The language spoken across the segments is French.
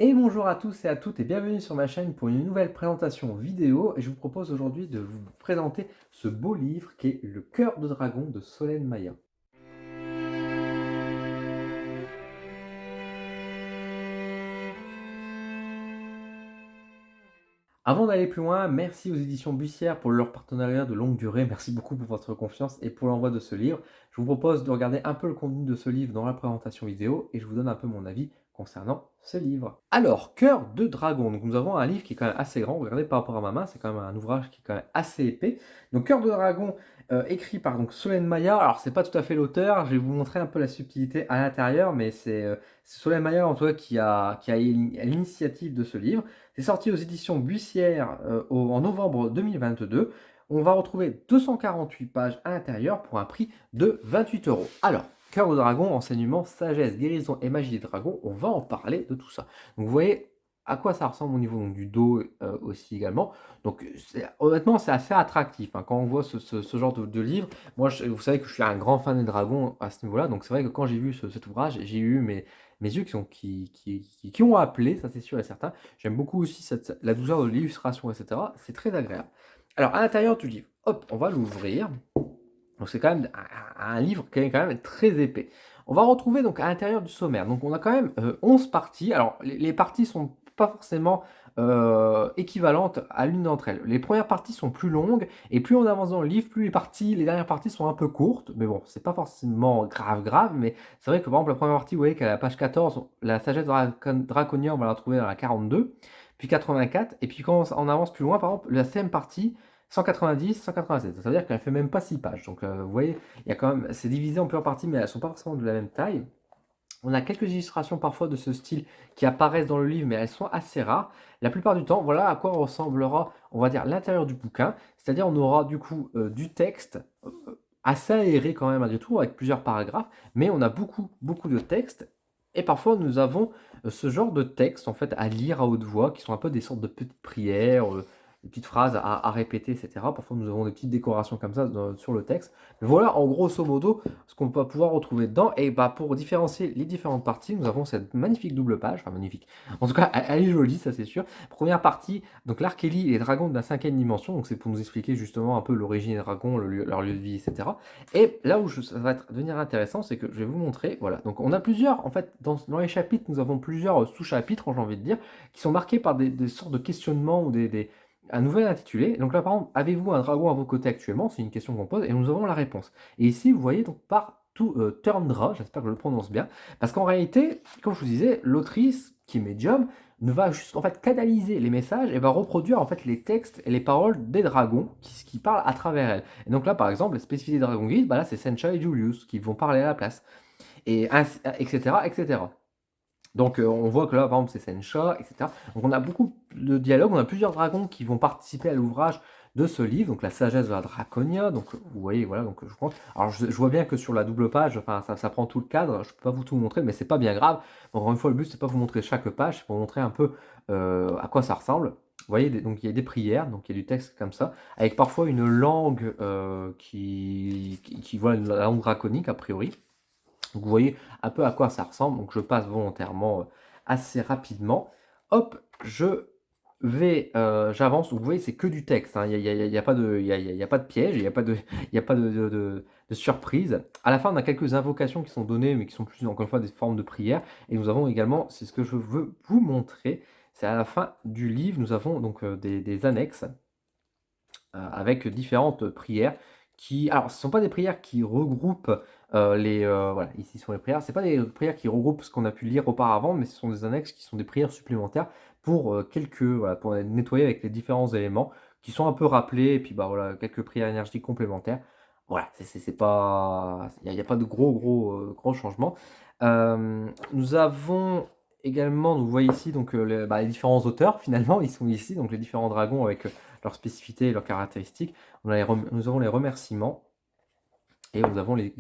Et bonjour à tous et à toutes et bienvenue sur ma chaîne pour une nouvelle présentation vidéo. Et je vous propose aujourd'hui de vous présenter ce beau livre qui est Le Cœur de Dragon de Solène Maya. Avant d'aller plus loin, merci aux éditions Bussière pour leur partenariat de longue durée. Merci beaucoup pour votre confiance et pour l'envoi de ce livre. Je vous propose de regarder un peu le contenu de ce livre dans la présentation vidéo et je vous donne un peu mon avis concernant ce livre. Alors, Cœur de Dragon. Donc, nous avons un livre qui est quand même assez grand. Regardez par rapport à ma main, c'est quand même un ouvrage qui est quand même assez épais. Donc, Cœur de Dragon, écrit par donc, Solène Maya. Alors, c'est pas tout à fait l'auteur. Je vais vous montrer un peu la subtilité à l'intérieur, mais c'est Solène Maya en tout cas qui a l'initiative de ce livre. C'est sorti aux éditions Bussière en novembre 2022. On va retrouver 248 pages à l'intérieur pour un prix de 28 €. Alors, Cœur de Dragon, enseignement, sagesse, guérison et magie des dragons, on va en parler de tout ça. Donc vous voyez à quoi ça ressemble au niveau donc, du dos aussi également. Donc honnêtement, c'est assez attractif hein, quand on voit ce genre de livre. Moi, vous savez que je suis un grand fan des dragons à ce niveau-là. Donc c'est vrai que quand j'ai vu cet ouvrage, j'ai eu mes yeux qui ont appelé, ça c'est sûr et certain. J'aime beaucoup aussi la douceur de l'illustration, etc. C'est très agréable. Alors, à l'intérieur du livre, hop, on va l'ouvrir. Donc, c'est quand même un livre qui est quand même très épais. On va retrouver donc à l'intérieur du sommaire. Donc, on a quand même 11 parties. Alors, les parties sont pas forcément équivalentes à l'une d'entre elles. Les premières parties sont plus longues et plus on avance dans le livre, plus les dernières parties sont un peu courtes. Mais bon, c'est pas forcément grave, mais c'est vrai que par exemple, la première partie, vous voyez qu'à la page 14, la sagesse draconia, on va la trouver dans la 42, puis 84, et puis quand on avance plus loin, par exemple, la 6e partie, 190, 187. Ça veut dire qu'elle fait même pas 6 pages. Donc, vous voyez, il y a quand même, c'est divisé en plusieurs parties, mais elles sont pas forcément de la même taille. On a quelques illustrations parfois de ce style qui apparaissent dans le livre, mais elles sont assez rares. La plupart du temps, voilà à quoi ressemblera, on va dire, l'intérieur du bouquin. C'est-à-dire, on aura du coup du texte assez aéré quand même malgré tout, avec plusieurs paragraphes, mais on a beaucoup de texte. Et parfois, nous avons ce genre de texte en fait à lire à haute voix, qui sont un peu des sortes de petites prières, des petites phrases à répéter, etc. Parfois, nous avons des petites décorations comme ça sur le texte. Mais voilà, en grosso modo, ce qu'on va pouvoir retrouver dedans. Et bah, pour différencier les différentes parties, nous avons cette magnifique double page. Enfin, magnifique. En tout cas, elle est jolie, ça c'est sûr. Première partie, donc l'Archélie et les dragons de la 5e dimension. Donc, c'est pour nous expliquer justement un peu l'origine des dragons, leur lieu de vie, etc. Et là où ça va devenir intéressant, c'est que je vais vous montrer. Voilà. Donc, on a plusieurs, en fait, dans les chapitres, nous avons plusieurs sous-chapitres, j'ai envie de dire, qui sont marqués par des sortes de questionnements ou un nouvel intitulé. Donc là, par exemple, avez-vous un dragon à vos côtés actuellement? C'est une question qu'on pose et nous avons la réponse. Et ici, vous voyez donc par tout Turndra, j'espère que je le prononce bien, parce qu'en réalité, comme je vous disais, l'autrice qui est médium ne va juste en fait canaliser les messages et va reproduire en fait les textes et les paroles des dragons qui parlent à travers elle. Et donc là, par exemple, les spécificités des dragons guides, bah là, c'est Sencha et Julius qui vont parler à la place, et etc., etc. Donc on voit que là, par exemple, c'est Sencha, etc. Donc on a beaucoup de dialogues, on a plusieurs dragons qui vont participer à l'ouvrage de ce livre, donc la sagesse de la Draconia, donc vous voyez, voilà, donc je pense. Alors je vois bien que sur la double page, enfin ça prend tout le cadre, je peux pas vous tout montrer, mais c'est pas bien grave. Encore une fois, le but c'est pas vous montrer chaque page, c'est pour montrer un peu à quoi ça ressemble. Vous voyez, donc il y a des prières, donc il y a du texte comme ça, avec parfois une langue qui voilà, la langue draconique a priori. Donc vous voyez un peu à quoi ça ressemble. Donc je passe volontairement assez rapidement. Hop, j'avance. Donc vous voyez, c'est que du texte. Hein. Il y a pas de, il y a pas de piège, il n'y a pas de, il y a pas de surprise. À la fin, on a quelques invocations qui sont données, mais qui sont plus encore une fois des formes de prière. Et nous avons également, c'est ce que je veux vous montrer, c'est à la fin du livre, nous avons donc des annexes avec différentes prières qui alors ce ne sont pas des prières qui regroupent, voilà, ici sont les prières, c'est pas des prières qui regroupent ce qu'on a pu lire auparavant, mais ce sont des annexes qui sont des prières supplémentaires pour, voilà, pour nettoyer avec les différents éléments qui sont un peu rappelés et puis, bah, voilà, quelques prières énergétiques complémentaires. Voilà, c'est pas il y a pas de gros changements. Nous avons également, vous voyez ici donc, les différents auteurs finalement, ils sont ici, donc les différents dragons avec, leurs spécificités et leurs caractéristiques. Nous avons les remerciements et nous avons les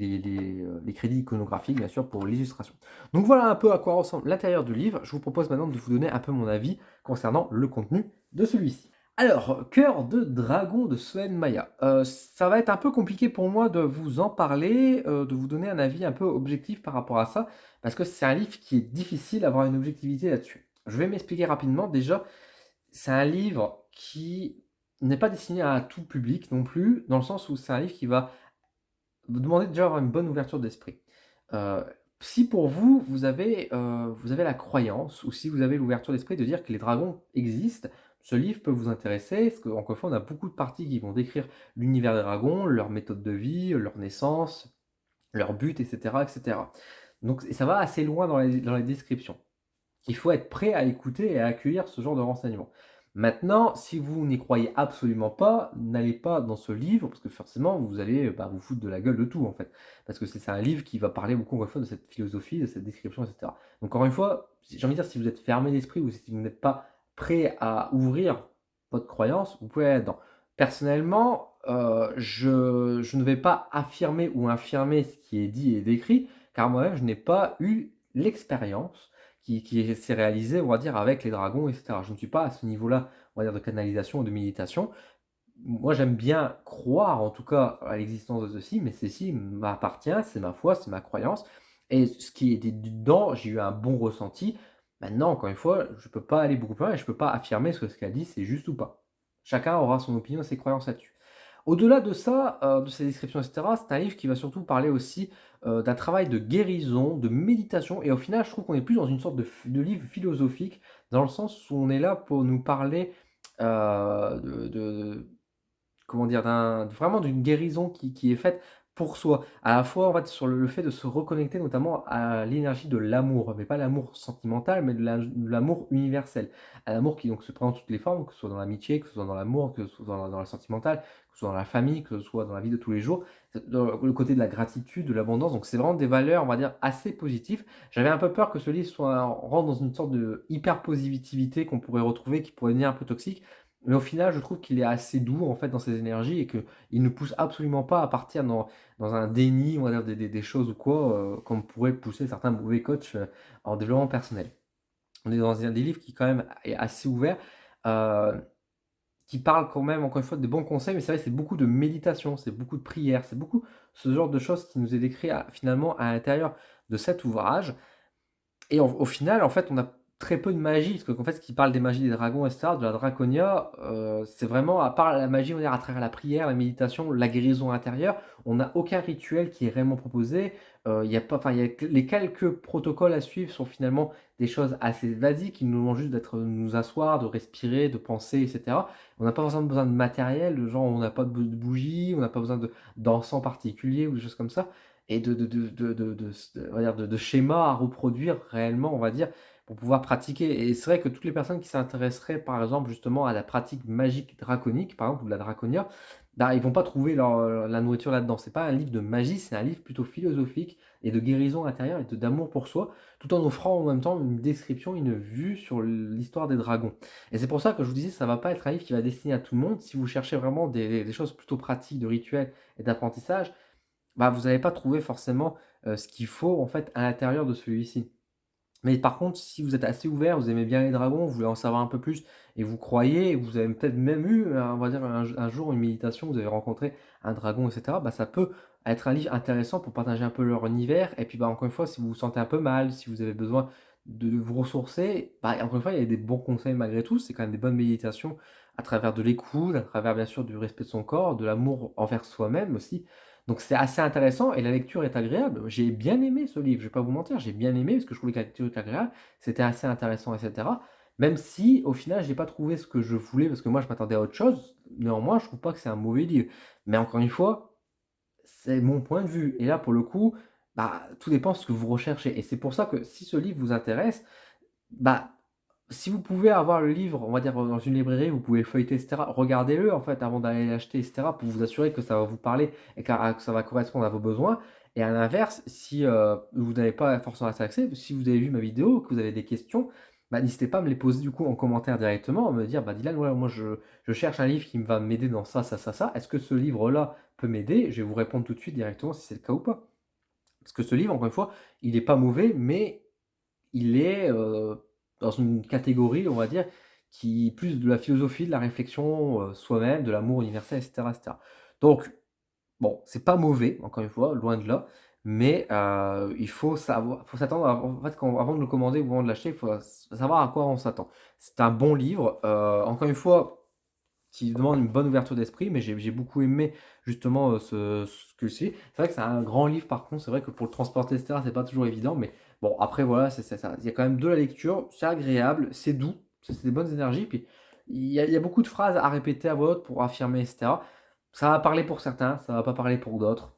crédits iconographiques, bien sûr, pour l'illustration. Donc voilà un peu à quoi ressemble l'intérieur du livre. Je vous propose maintenant de vous donner un peu mon avis concernant le contenu de celui-ci. Alors, Cœur de Dragon de Solène Maya. Ça va être un peu compliqué pour moi de vous en parler, de vous donner un avis un peu objectif par rapport à ça, parce que c'est un livre qui est difficile d'avoir une objectivité là-dessus. Je vais m'expliquer rapidement. Déjà, c'est un livre qui n'est pas destiné à tout public non plus, dans le sens où c'est un livre qui va vous demander déjà d'avoir une bonne ouverture d'esprit. Heu, Si pour vous, vous avez la croyance ou si vous avez l'ouverture d'esprit de dire que les dragons existent, ce livre peut vous intéresser, parce qu'encore une fois, on a beaucoup de parties qui vont décrire l'univers des dragons, leur méthode de vie, leur naissance, leur but, et cetera. Donc et ça va assez loin dans les descriptions. Il faut être prêt à écouter et à accueillir ce genre de renseignements. Maintenant, si vous n'y croyez absolument pas, n'allez pas dans ce livre, parce que forcément, vous allez vous foutre de la gueule de tout, en fait. Parce que c'est un livre qui va parler beaucoup, encore une fois, de cette philosophie, de cette description, etc. Donc, encore une fois, j'ai envie de dire, si vous êtes fermé d'esprit ou si vous n'êtes pas prêt à ouvrir votre croyance, vous pouvez aller dedans. Personnellement, je ne vais pas affirmer ou infirmer ce qui est dit et décrit, car moi-même, je n'ai pas eu l'expérience qui s'est réalisé, on va dire, avec les dragons, et cetera. Je ne suis pas à ce niveau-là, on va dire, de canalisation ou de méditation. Moi, j'aime bien croire, en tout cas, à l'existence de ceci, mais ceci m'appartient, c'est ma foi, c'est ma croyance. Et ce qui était dedans, j'ai eu un bon ressenti. Maintenant, encore une fois, je ne peux pas aller beaucoup plus loin et je ne peux pas affirmer ce qu'elle dit, c'est juste ou pas. Chacun aura son opinion et ses croyances là-dessus. Au-delà de ça, de ces descriptions et cetera, c'est un livre qui va surtout parler aussi, d'un travail de guérison, de méditation et au final, je trouve qu'on est plus dans une sorte de livre philosophique, dans le sens où on est là pour nous parler, de comment dire? Vraiment d'une guérison qui est faite pour soi. À la fois, en fait, sur le fait de se reconnecter notamment à l'énergie de l'amour, mais pas l'amour sentimental, mais de l'amour universel. À l'amour qui donc se prend toutes les formes, que ce soit dans l'amitié, que ce soit dans l'amour, que ce soit dans la sentimentale, que ce soit dans la famille, que ce soit dans la vie de tous les jours. Dans le côté de la gratitude, de l'abondance, donc c'est vraiment des valeurs, on va dire, assez positives. J'avais un peu peur que ce livre rentre dans une sorte de hyper positivité qu'on pourrait retrouver, qui pourrait devenir un peu toxique. Mais au final, je trouve qu'il est assez doux, en fait, dans ses énergies et qu'il ne pousse absolument pas à partir dans un déni, on va dire, des choses ou quoi, comme pourraient pousser certains mauvais coachs, en développement personnel. On est dans un des livres qui, quand même, est assez ouvert, heu, qui parle quand même, encore une fois, des bons conseils, mais c'est vrai, c'est beaucoup de méditation, c'est beaucoup de prière, c'est beaucoup ce genre de choses qui nous est décrit finalement à l'intérieur de cet ouvrage. Et au final, en fait, on a très peu de magie, parce qu'en fait, ce qui parle des magies des dragons et cetera, de la draconia, c'est vraiment à part la magie, on va dire, à travers la prière, la méditation, la guérison intérieure, on n'a aucun rituel qui est réellement proposé. Il y a pas enfin, il y a que les quelques protocoles à suivre sont finalement des choses assez basiques, qui nous demandent juste nous asseoir, de respirer, de penser et cetera. On n'a pas forcément besoin de matériel, de genre on n'a pas de bougies, on n'a pas besoin d'encens particulier ou des choses comme ça et on va dire de schémas à reproduire réellement, on va dire, pour pouvoir pratiquer. Et c'est vrai que toutes les personnes qui s'intéresseraient, par exemple, justement à la pratique magique draconique, par exemple, ou de la draconia, bah, ils vont pas trouver la nourriture là-dedans. C'est pas un livre de magie, c'est un livre plutôt philosophique et de guérison intérieure et d'amour pour soi, tout en offrant en même temps une description, une vue sur l'histoire des dragons. Et c'est pour ça que je vous disais, ça va pas être un livre qui va destiner à tout le monde. Si vous cherchez vraiment des choses plutôt pratiques, de rituels et d'apprentissage, bah, vous n'allez pas trouver forcément, ce qu'il faut en fait à l'intérieur de celui-ci. Mais par contre, si vous êtes assez ouvert, vous aimez bien les dragons, vous voulez en savoir un peu plus et vous croyez et vous avez peut-être même eu, on va dire un jour une méditation, vous avez rencontré un dragon et cetera, bah, ça peut être un livre intéressant pour partager un peu leur univers et puis, bah, encore une fois, si vous vous sentez un peu mal, si vous avez besoin de vous ressourcer, bah, encore une fois, il y a des bons conseils malgré tout. C'est quand même des bonnes méditations à travers de l'écoute, à travers bien sûr du respect de son corps, de l'amour envers soi-même aussi. Donc c'est assez intéressant et la lecture est agréable. J'ai bien aimé ce livre, je vais pas vous mentir, j'ai bien aimé parce que je trouvais que la lecture était agréable, c'était assez intéressant et cetera. Même si au final j'ai pas trouvé ce que je voulais parce que moi je m'attendais à autre chose, néanmoins je trouve pas que c'est un mauvais livre. Mais encore une fois, c'est mon point de vue et là pour le coup, bah, tout dépend de ce que vous recherchez et c'est pour ça que si ce livre vous intéresse, bah, si vous pouvez avoir le livre, on va dire, dans une librairie, vous pouvez le feuilleter et cetera. Regardez-le, en fait, avant d'aller l'acheter et cetera, pour vous assurer que ça va vous parler et que ça va correspondre à vos besoins. Et à l'inverse, si, vous n'avez pas forcément assez accès, si vous avez vu ma vidéo, que vous avez des questions, bah, n'hésitez pas à me les poser, du coup, en commentaire directement, à me dire: «Bah, Dylan, voilà, moi, je cherche un livre qui va m'aider dans ça, ça, ça, ça. Est-ce que ce livre-là peut m'aider?» Je vais vous répondre tout de suite directement si c'est le cas ou pas. Parce que ce livre, encore une fois, il est pas mauvais, mais il est, dans une catégorie, on va dire, qui plus de la philosophie, de la réflexion, soi-même, de l'amour universel et cetera et cetera. Donc bon, c'est pas mauvais, encore une fois, loin de là, mais faut s'attendre en fait, avant de le commander ou avant de l'acheter, il faut savoir à quoi on s'attend. C'est un bon livre, encore une fois, qui demande une bonne ouverture d'esprit, mais j'ai beaucoup aimé justement, ce que c'est. C'est vrai que c'est un grand livre par contre, c'est vrai que pour le transporter et cetera, c'est pas toujours évident, mais bon après voilà, c'est ça. Il y a quand même de la lecture, c'est agréable, c'est doux, c'est des bonnes énergies, puis il y a beaucoup de phrases à répéter à voix haute pour affirmer et cetera. Ça va parler pour certains, ça va pas parler pour d'autres.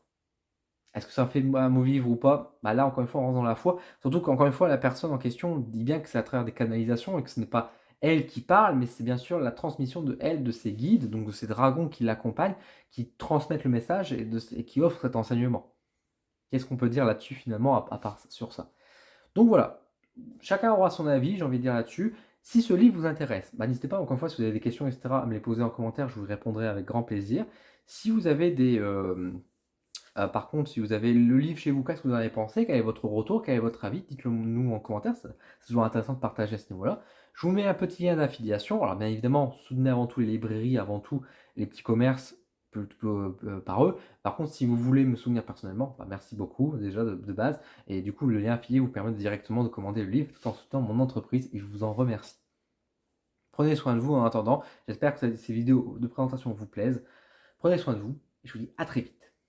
Est-ce que ça fait un mauvais livre ou pas? Bah là, encore une fois, on rentre dans la foi. Surtout qu'encore une fois, la personne en question dit bien que c'est à travers des canalisations et que ce n'est pas elle qui parle, mais c'est bien sûr la transmission de elle, de ses guides, donc de ces dragons qui l'accompagnent, qui transmettent le message et qui offrent cet enseignement. Qu'est-ce qu'on peut dire là-dessus finalement, à part sur ça? Donc voilà, chacun aura son avis, j'ai envie de dire là-dessus. Si ce livre vous intéresse, bah, n'hésitez pas, encore une fois, si vous avez des questions, etc., à me les poser en commentaire, je vous répondrai avec grand plaisir. Si vous avez par contre, si vous avez le livre chez vous, qu'est-ce que vous en avez pensé? Quel est votre retour? Quel est votre avis? Dites-le nous en commentaire, c'est toujours intéressant de partager à ce niveau-là. Je vous mets un petit lien d'affiliation. Alors bien évidemment, soutenez avant tout les librairies, avant tout les petits commerces par eux. Par contre, si vous voulez me soutenir personnellement, bah, merci beaucoup déjà de base. Et du coup, le lien affilié vous permet directement de commander le livre tout en soutenant mon entreprise et je vous en remercie. Prenez soin de vous en attendant. J'espère que ces vidéos de présentation vous plaisent. Prenez soin de vous et je vous dis à très vite.